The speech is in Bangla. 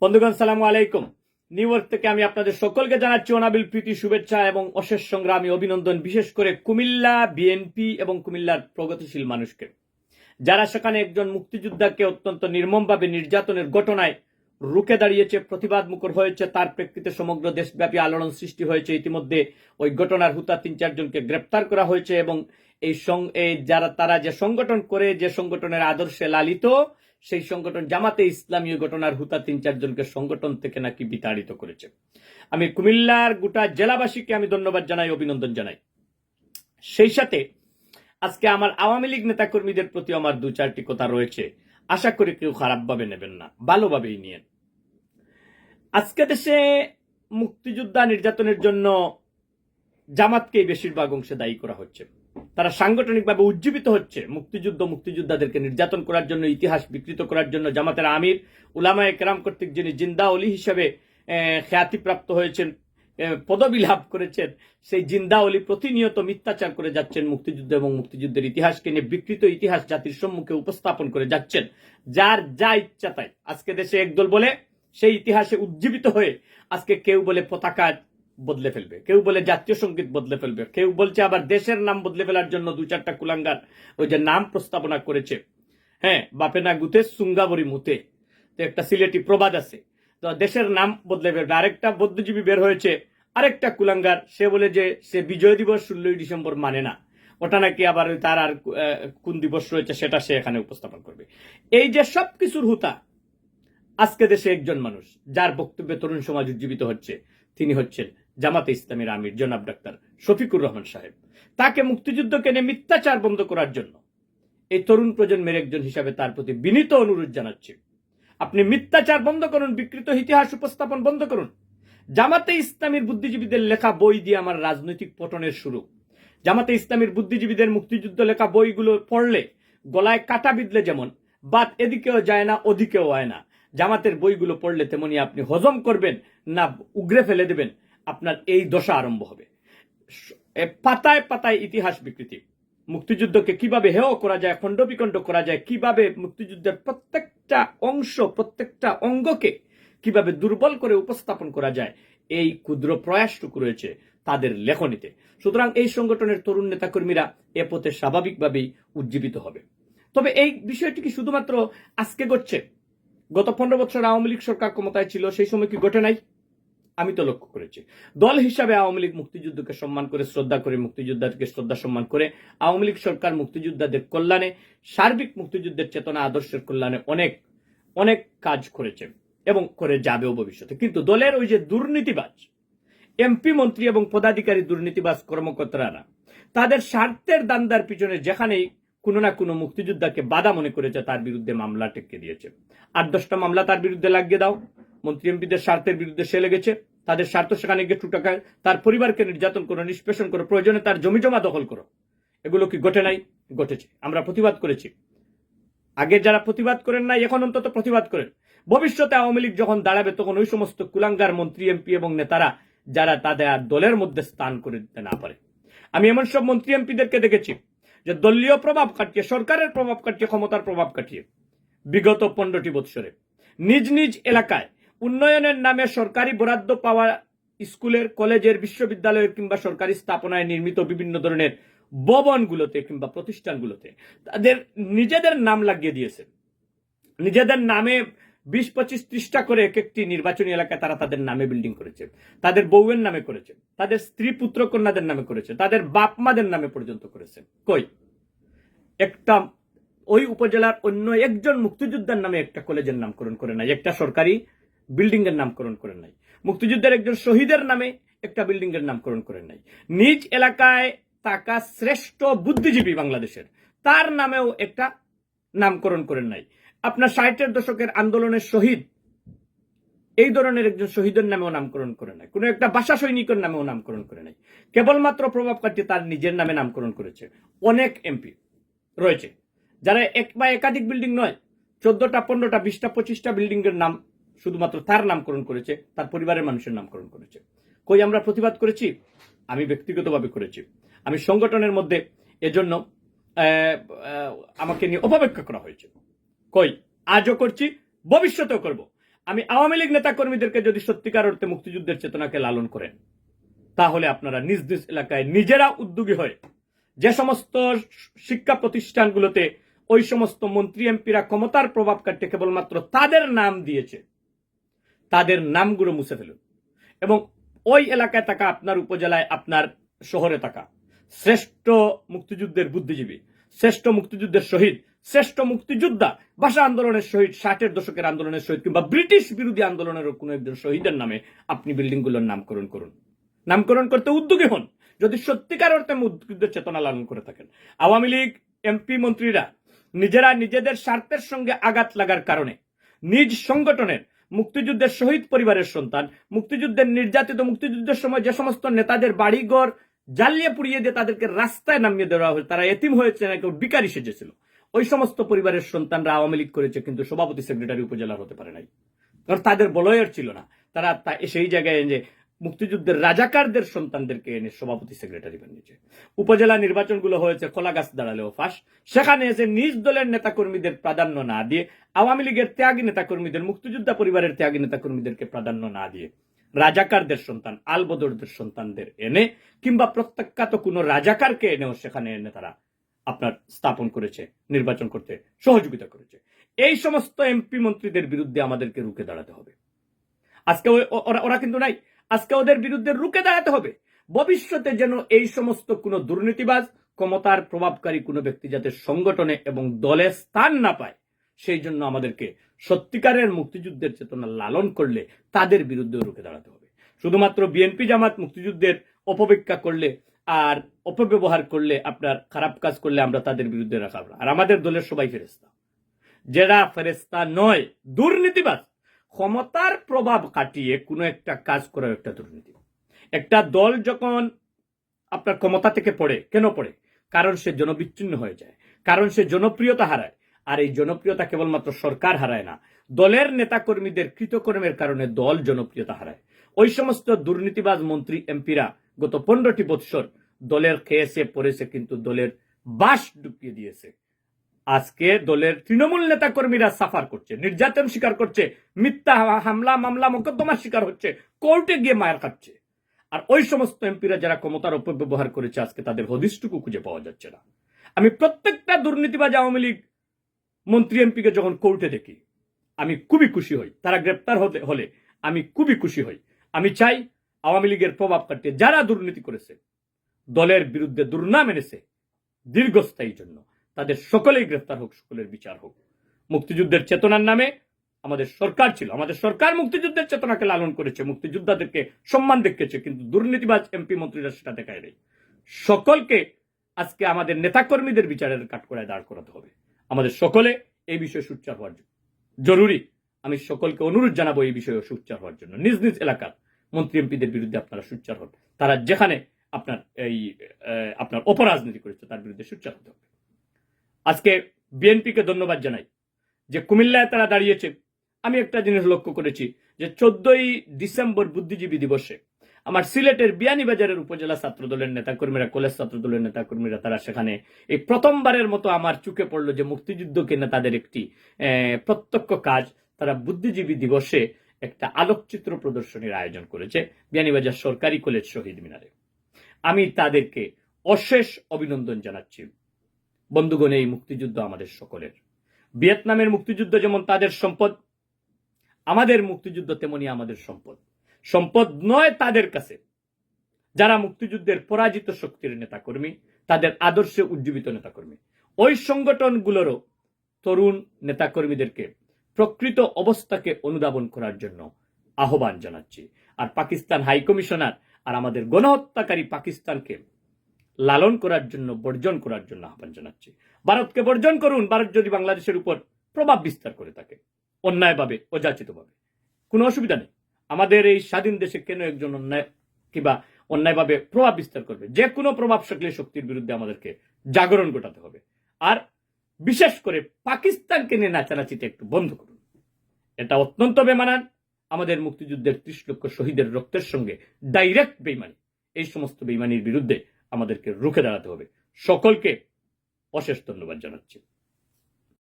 বন্ধুগণ, সালামু আলাইকুম। নিউ ইয়র্ক থেকে আমি আপনাদের সকলকে জানাচ্ছি অনাবিল প্রীতি, শুভেচ্ছা এবং অশেষ সংগ্রামী অভিনন্দন, বিশেষ করে কুমিল্লা বিএনপি এবং কুমিল্লার প্রগতিশীল মানুষকে, যারা সেখানে একজন মুক্তিযোদ্ধাকে অত্যন্ত নির্মমভাবে নির্যাতনের ঘটনায় রুখে দাঁড়িয়েছে, প্রতিবাদ মুখর হয়েছে। তার প্রেক্ষিতে সমগ্র দেশব্যাপী আলোড়ন সৃষ্টি হয়েছে। ইতিমধ্যে ওই ঘটনার হুতা ৩-৪ জনকে গ্রেপ্তার করা হয়েছে এবং তারা যে সংগঠন করে, যে সংগঠনের আদর্শে লালিত, সেই সংগঠন জামাতে ইসলামী ঘটনার হুতা ৩-৪ জনকে সংগঠন থেকে নাকি বিতাড়িত করেছে। আমি কুমিল্লার গোটা জেলাবাসীকে আমি ধন্যবাদ জানাই, অভিনন্দন জানাই। সেই সাথে আজকে আমার আওয়ামী লীগ নেতাকর্মীদের প্রতি আমার ২-৪টি কথা রয়েছে, আশা করি কেউ খারাপভাবে নেবেন না, ভালোভাবেই নিয়েন। আজকে দেশে মুক্তিযোদ্ধা নির্যাতনের জন্য জামাতকে বেশিরভাগ অংশে দায়ী করা হচ্ছে। তারা সাংগঠনিকভাবে উজ্জীবিত হচ্ছে মুক্তিযোদ্ধাদেরকে নির্যাতন করার জন্য, ইতিহাস বিকৃত করার জন্য। জামাতের আমির উলামায়ে কেরাম কর্তৃক যিনি জিন্দা অলি হিসেবে খ্যাতিপ্রাপ্ত হয়েছেন, পদবি লাভ করেছেন, সেই জিন্দা অলি প্রতিনিয়ত মিথ্যাচার করে যাচ্ছেন মুক্তিযুদ্ধ এবং মুক্তিযুদ্ধের ইতিহাসকে নিয়ে বিকৃত ইতিহাস জাতির সম্মুখে উপস্থাপন করে যাচ্ছেন। যার যা ইচ্ছা তাই। আজকে দেশে একদল বলে সেই ইতিহাসে উজ্জীবিত হয়ে আজকে কেউ বলে পতাকা বদলে ফেলবে, কেউ বলে জাতীয় সঙ্গীত বদলে ফেলবে, কেউ বলছে আবার দেশের নাম বদলে ফেলার জন্য ২-৪টা কুলাঙ্গার ওই যে নাম প্রস্তাবনা করেছে। হ্যাঁ, বাপে না গুতে সুঙ্গাবরি মুতে, তো একটা সিলেটি প্রবাদ আছে, তো দেশের নাম বদলে ফেলবে। আরেকটা বৌদ্ধজীবী বের হয়েছে, আরেকটা কুলাঙ্গার, সে বলে যে সে বিজয় দিবস ১৬ই ডিসেম্বর মানে না, ওটা নাকি আবার তার আর কোন দিবস রয়েছে সেটা সে এখানে উপস্থাপন করবে। এই যে সবকিছুর হুতা আজকে দেশে একজন মানুষ যার বক্তব্যে তরুণ সমাজ উজ্জীবিত হচ্ছে, তিনি হচ্ছেন জামাতে ইসলামীর আমির জনাব ডাক্তার শফিকুর রহমান সাহেব। তাকে মুক্তিযুদ্ধকে নিয়ে মিথ্যাচার বন্ধ করার জন্য এই তরুণ প্রজন্মের একজন হিসাবে তার প্রতি বিনীত অনুরোধ জানাচ্ছি, আপনি মিথ্যাচার বন্ধ করুন, বিকৃত ইতিহাস উপস্থাপন বন্ধ করুন। জামাতে ইসলামীর বুদ্ধিজীবীদের লেখা বই দিয়ে আমার রাজনৈতিক পতনের শুরু। জামাতে ইসলামীর বুদ্ধিজীবীদের মুক্তিযুদ্ধ লেখা বইগুলো পড়লে গলায় কাটা বিঁধলে যেমন বাত এদিকেও যায় না ওদিকেও হয় না, জামাতের বইগুলো পড়লে তেমনি আপনি হজম করবেন না উগরে ফেলে দেবেন, আপনার এই দশা আরম্ভ হবে। পাতায় পাতায় ইতিহাস বিকৃতি, মুক্তিযুদ্ধকে কিভাবে হেয় করা যায়, খণ্ডবিখণ্ড করা যায়, কিভাবে মুক্তিযুদ্ধের প্রত্যেকটা অংশ, প্রত্যেকটা অঙ্গকে কিভাবে দুর্বল করে উপস্থাপন করা যায়, এই ক্ষুদ্র প্রয়াসটুকু রয়েছে তাদের লেখনীতে। সুতরাং এই সংগঠনের তরুণ নেতাকর্মীরা এ পথে স্বাভাবিকভাবেই উজ্জীবিত হবে। তবে এই বিষয়টি কি শুধুমাত্র আজকে ঘটছে? গত 15 বছর আওয়ামী লীগ সরকার ক্ষমতায় ছিল, সেই সময় কি ঘটে নাই? আমি তো লক্ষ্য করেছি। দল হিসাবে আওয়ামী লীগ মুক্তিযুদ্ধকে সম্মান করে, শ্রদ্ধা করে, মুক্তিযোদ্ধাদেরকে শ্রদ্ধা সম্মান করে আওয়ামী লীগ সরকার মুক্তিযোদ্ধাদের কল্যাণে, সার্বিক মুক্তিযুদ্ধের চেতনা আদর্শের কল্যাণে অনেক অনেক কাজ করেছে এবং করে যাবেও ভবিষ্যতে। কিন্তু দলের ওই যে দুর্নীতিবাজ এমপি, মন্ত্রী এবং পদাধিকারী দুর্নীতিবাজ কর্মকর্তারা তাদের স্বার্থের দান্দার পিছনে যেখানেই কোনো না কোনো মুক্তিযোদ্ধাকে বাধা মনে করেছে, তার বিরুদ্ধে মামলা টেকে দিয়েছে। ৮-১০টা মামলা তার বিরুদ্ধে লাগিয়ে দাও। মন্ত্রী এমপিদের স্বার্থের বিরুদ্ধে সে লেগেছে, তাদের স্বার্থ সেখানে গিয়ে টুটাকায়, তার পরিবারকে নির্যাতন করো, নিষ্পেষণ করো, প্রয়োজনে তার জমি জমা দখল করো। এগুলো কি ঘটে নাই? ঘটেছে। আমরা প্রতিবাদ করেছি। আগে যারা প্রতিবাদ করেন নাই, এখন অন্তত প্রতিবাদ করেন। ভবিষ্যতে আওয়ামী লীগ যখন দাঁড়াবে, তখন ওই সমস্ত কুলাঙ্গার মন্ত্রী, এমপি এবং নেতারা যারা তাদের দলের মধ্যে স্থান করে দিতে না পারে। আমি এমন সব মন্ত্রী এমপিদেরকে দেখেছি যে দলীয় প্রভাব কাটিয়ে, সরকারের প্রভাব কাটিয়ে, ক্ষমতার প্রভাব কাটিয়ে বিগত 15টি বৎসরে নিজ নিজ এলাকায় উন্নয়নের নামে সরকারি বরাদ্দ পাওয়া স্কুলের, কলেজের, বিশ্ববিদ্যালয়ের কিংবা সরকারি স্থাপনায় নির্মিত বিভিন্ন ধরনের ভবনগুলোতে কিংবা প্রতিষ্ঠানগুলোতে তাদের নিজেদের নাম লাগিয়ে দিয়েছে। নিজেদের নামে 20-25-30টা করে এক একটি নির্বাচনী এলাকায় তারা তাদের নামে বিল্ডিং করেছে, তাদের বউয়ের নামে করেছে, তাদের স্ত্রী পুত্র কন্যাদের নামে করেছে, তাদের বাপ মাদের নামে পর্যন্ত করেছে। কই একটা ওই উপজেলার অন্য একজন মুক্তিযোদ্ধার নামে একটা কলেজের নামকরণ করে নাই, একটা সরকারি বিল্ডিং এর নামকরণ করে নাই, মুক্তিযুদ্ধের একজন শহীদের নামে একটা বিল্ডিং এর নামকরণ করে নাই, নিজ এলাকায় থাকা শ্রেষ্ঠ বুদ্ধিজীবী বাংলাদেশের তার নামেও একটা নামকরণ করেন নাই। আপনার 60-এর দশকের আন্দোলনের শহীদ, এই ধরনের একজন শহীদের নামেও নামকরণ করে নাই, কোন একটা ভাষা সৈনিকের নামেও নামকরণ করে নাই, কেবলমাত্র প্রভাব কাটিয়ে তার নিজের নামে নামকরণ করেছে। অনেক এমপি রয়েছে যারা এক বা একাধিক বিল্ডিং নয়, 14টা, 15টা, 20টা, 25টা বিল্ডিং এর নাম শুধুমাত্র তার নামকরণ করেছে, তার পরিবারের মানুষের নামকরণ করেছে। কই আমরা প্রতিবাদ করেছি? আমি ব্যক্তিগতভাবে করেছি। আমি সংগঠনের মধ্যে এজন্য আমাকে নিয়ে অপব্যাখ্যা করা হয়েছে। কই আজও করছি, ভবিষ্যতেও করব। আমি আওয়ামী লীগ নেতা কর্মীদেরকে যদি সত্যিকার অর্থে মুক্তিযুদ্ধের চেতনাকে লালন করেন, তাহলে আপনারা নিজ নিজ এলাকায় নিজেরা উদ্যোগী হয়ে যে সমস্ত শিক্ষা প্রতিষ্ঠানগুলোতে ওই সমস্ত মন্ত্রী এমপিরা ক্ষমতার প্রভাব কাটতে কেবলমাত্র তাদের নাম দিয়েছে, তাদের নামগুলো মুছে ফেলুন এবং ওই এলাকায় থাকা, আপনার উপজেলায়, আপনার শহরে থাকা শ্রেষ্ঠ মুক্তিযুদ্ধের বুদ্ধিজীবী, শ্রেষ্ঠ মুক্তিযুদ্ধের শহীদ, শ্রেষ্ঠ মুক্তিযোদ্ধা, ভাষা আন্দোলনের শহীদ, 60-এর দশকের আন্দোলনের শহীদ কিংবা ব্রিটিশ বিরোধী আন্দোলনের কোন একজন শহীদের নামে আপনি বিল্ডিংগুলোর নামকরণ করুন। নামকরণ করতে উদ্যোগী হন যদি সত্যিকার অর্থে মুক্তিযুদ্ধের চেতনা লালন করে থাকেন। আওয়ামী লীগ এমপি মন্ত্রীরা নিজেরা নিজেদের স্বার্থের সঙ্গে আঘাত লাগার কারণে নিজ সংগঠনের মুক্তিযুদ্ধের শহীদ পরিবারের সন্তান, মুক্তিযুদ্ধের নির্যাতিত, মুক্তিযুদ্ধের সময় যে সমস্ত নেতাদের বাড়িঘর জ্বালিয়ে পুড়িয়ে দিয়ে তাদেরকে রাস্তায় নামিয়ে দেওয়া হয়েছে, তারা এতিম হয়েছে না কেউ ভিখারি সেজেছিল, ওই সমস্ত পরিবারের সন্তানরা আওয়ামী লীগ করেছে, কিন্তু সভাপতি সেক্রেটারি উপজেলার হতে পারে নাই, কারণ তাদের বলয়ের ছিল না। তারা সেই জায়গায় যে মুক্তিযুদ্ধের রাজাকারদের সন্তানদেরকে এনে সভাপতি সেক্রেটারি বানিয়েছে। উপজেলা নির্বাচনগুলো হয়েছে খোলা গাছ দাঁড়ালেও ফাঁস, সেখানে এসে নিজ দলের নেতাকর্মীদের প্রাধান্য না দিয়ে, আওয়ামী লীগের ত্যাগী নেতাকর্মীদের, মুক্তিযোদ্ধা পরিবারের ত্যাগী নেতাকর্মীদেরকে প্রাধান্য না দিয়ে রাজাকারদের সন্তান, আলবদরদের সন্তানদের এনে কিংবা প্রত্যাখ্যাত কোনো রাজাকারকে এনেও সেখানে এনে তারা আপনার স্থাপন করেছে, নির্বাচন করতে সহযোগিতা করেছে। এই সমস্ত এমপি মন্ত্রীদের বিরুদ্ধে আমাদেরকে রুখে দাঁড়াতে হবে। আজকে ওরা কিন্তু নাই, আজকে ওদের বিরুদ্ধে রুখে দাঁড়াতে হবে। ভবিষ্যতে যেন এই সমস্ত কোনো দুর্নীতিবাজ, ক্ষমতার প্রভাবকারী কোনো ব্যক্তি যাতে সংগঠনে এবং দলে স্থান না পায়, সেই জন্য আমাদেরকে সত্যিকারের মুক্তিযুদ্ধের চেতনা লালন করলে তাদের বিরুদ্ধে রুখে দাঁড়াতে হবে। শুধুমাত্র বিএনপি জামাত মুক্তিযুদ্ধের অপব্যাখ্যা করলে আর অপব্যবহার করলে, আপনার খারাপ কাজ করলে আমরা তাদের বিরুদ্ধে রাখা, আর আমাদের দলের সবাই ফেরেস্তা। যারা ফেরেস্তা নয়, দুর্নীতিবাজ, ক্ষমতার প্রভাব কাটিয়ে কোনো একটা কাজ করা একটা দুর্নীতি। একটা দল যখন আপনার ক্ষমতা থেকে পড়ে, কেন পড়ে? কারণ সে জনবিচ্ছিন্ন হয়ে যায়, কারণ সে জনপ্রিয়তা হারায়। আর এই জনপ্রিয়তা কেবলমাত্র সরকার হারায় না, দলের নেতাকর্মীদের কৃতকর্মের কারণে দল জনপ্রিয়তা হারায়। ওই সমস্ত দুর্নীতিবাজ মন্ত্রী এমপিরা গত 15টি বৎসর দলের খেয়েছে পড়েছে, কিন্তু দলের বাস ঢুকিয়ে দিয়েছে। আজকে দলের তৃণমূল নেতা কর্মীরা সাফার করছে, নির্যাতন স্বীকার করছে, মিথ্যা হামলা মামলা মোকদ্দমার শিকার হচ্ছে, কোর্টে গিয়ে মায়ের খাচ্ছে। আর ওই সমস্ত এমপিরা যারা ক্ষমতার অপব্যবহার করেছে, আজকে তাদের হদিশটুকু খুঁজে পাওয়া যাচ্ছে না। আমি প্রত্যেকটা দুর্নীতিবাজ আওয়ামী লীগ মন্ত্রী এমপিকে যখন কোর্টে দেখি, আমি খুবই খুশি হই। তারা গ্রেপ্তার হলে আমি খুবই খুশি হই। আমি চাই আওয়ামী লীগের প্রভাব কাটিয়ে যারা দুর্নীতি করেছে, দলের বিরুদ্ধে দুর্নাম এনেছে দীর্ঘস্থায়ী জন্য, তাদের সকলেই গ্রেফতার হোক, সকলের বিচার হোক। মুক্তিযুদ্ধের চেতনার নামে আমাদের সরকার ছিল, আমাদের সরকার মুক্তিযুদ্ধের চেতনাকে লালন করেছে, মুক্তিযোদ্ধাদেরকে সম্মান দেখিয়েছে, কিন্তু দুর্নীতিবাজ এমপি মন্ত্রীরা সেটা দেখায় নেই। সকলকে আজকে আমাদের নেতাকর্মীদের বিচারের কাঠগড়ায় দাঁড় করাতে হবে। আমাদের সকলে এই বিষয়ে সোচ্চার হওয়ার জরুরি। আমি সকলকে অনুরোধ জানাবো এই বিষয়ে সোচ্চার হওয়ার জন্য। নিজ নিজ এলাকার মন্ত্রী এমপিদের বিরুদ্ধে আপনারা সোচ্চার হন। তারা যেখানে আপনার অপরাজনীতি করেছে তার বিরুদ্ধে সোচ্চার হতে হবে। আজকে বিএনপিকে ধন্যবাদ জানাই যে কুমিল্লায় তারা দাঁড়িয়েছে। আমি একটা জিনিস লক্ষ্য করেছি যে 14ই ডিসেম্বর বুদ্ধিজীবী দিবসে আমার সিলেটের বিয়ানীবাজারের উপজেলা ছাত্রদলের নেতাকর্মীরা, কলেজ ছাত্রদলের নেতাকর্মীরা, তারা সেখানে এই প্রথমবারের মতো আমার চোখে পড়লো যে মুক্তিযুদ্ধকে তাদের একটি প্রত্যক্ষ কাজ, তারা বুদ্ধিজীবী দিবসে একটা আলোকচিত্র প্রদর্শনীর আয়োজন করেছে বিয়ানীবাজার সরকারি কলেজ শহীদ মিনারে। আমি তাদেরকে অশেষ অভিনন্দন জানাচ্ছি। বন্ধুগণ, এই মুক্তিযুদ্ধ আমাদের সকলের। ভিয়েতনামের মুক্তিযুদ্ধ যেমন তাদের সম্পদ, আমাদের মুক্তিযুদ্ধ তেমনি আমাদের সম্পদ। সম্পদ নয় তাদের কাছে যারা মুক্তিযুদ্ধের পরাজিত শক্তির নেতাকর্মী, তাদের আদর্শে উজ্জীবিত নেতাকর্মী। ওই সংগঠনগুলোরও তরুণ নেতাকর্মীদেরকে প্রকৃত অবস্থাকে অনুধাবন করার জন্য আহ্বান জানাচ্ছি। আর পাকিস্তান হাইকমিশনার আর আমাদের গণহত্যাকারী পাকিস্তানকে লালন করার জন্য, বর্জন করার জন্য আহ্বান জানাচ্ছি। ভারতকে বর্জন করুন। ভারত যদি বাংলাদেশের উপর প্রভাব বিস্তার করে থাকে অন্যায়ভাবে, অযাচিতভাবে, কোনো অসুবিধা নেই। আমাদের এই স্বাধীন দেশে কেন একজন অন্যায় কিংবা অন্যায়ভাবে প্রভাব বিস্তার করবে? যে কোনো প্রভাবশালী শক্তির বিরুদ্ধে আমাদেরকে জাগরণ ঘটাতে হবে। আর বিশেষ করে পাকিস্তানকে নিয়ে নাচানাচিতে একটু বন্ধ করুন। এটা অত্যন্ত বেমানান, আমাদের মুক্তিযুদ্ধের 30 লক্ষ শহীদের রক্তের সঙ্গে ডাইরেক্ট বেইমানি। এই সমস্ত বেইমানির বিরুদ্ধে আমাদেরকে রুখে দাঁড়াতে হবে। সকলকে অশেষ ধন্যবাদ জানাচ্ছি।